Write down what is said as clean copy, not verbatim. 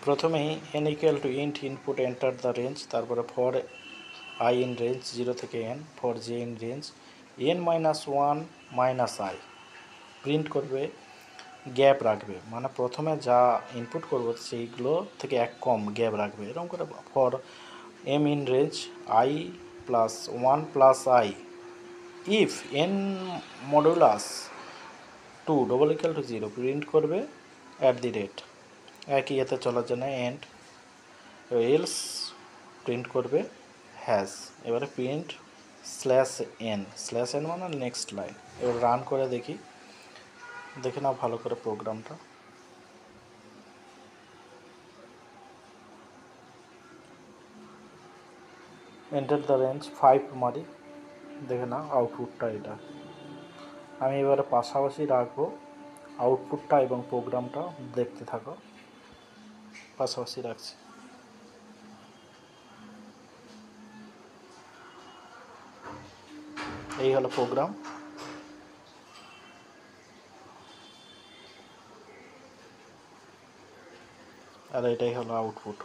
প্রথমেই n equal to int input enter the range, তারপরে for I in range 0 থেকে n, for J in range n-1 minus I print করবে, gap রাখবে, মানে প্রথমে যা ইনপুট করবো সেইগুলো থেকে এক কম গ্যাপ রাখবে, এরকম করে। For m in range i plus 1 plus i if n modulus 2 double equal to 0 print করবে অ্যাট দি রেট, একই এতে চলার জন্য এন্ড, এলস প্রিন্ট করবে হ্যাজ। এবারে প্রিন্ট স্ল্যাশ এন মানে নেক্সট লাইন। এবার রান করে দেখি, দেখে নাও ভালো করে প্রোগ্রামটা। এন্টার দ্য রেঞ্জ 5 মারি, দেখে নাও আউটপুটটা এটা। আমি এবারে পাশাপাশি রাখবো আউটপুটটা এবং প্রোগ্রামটা, দেখতে থাকো। পাশাপাশি রাখছি। এই হলো প্রোগ্রাম, আর এটাই হলো আউটপুট।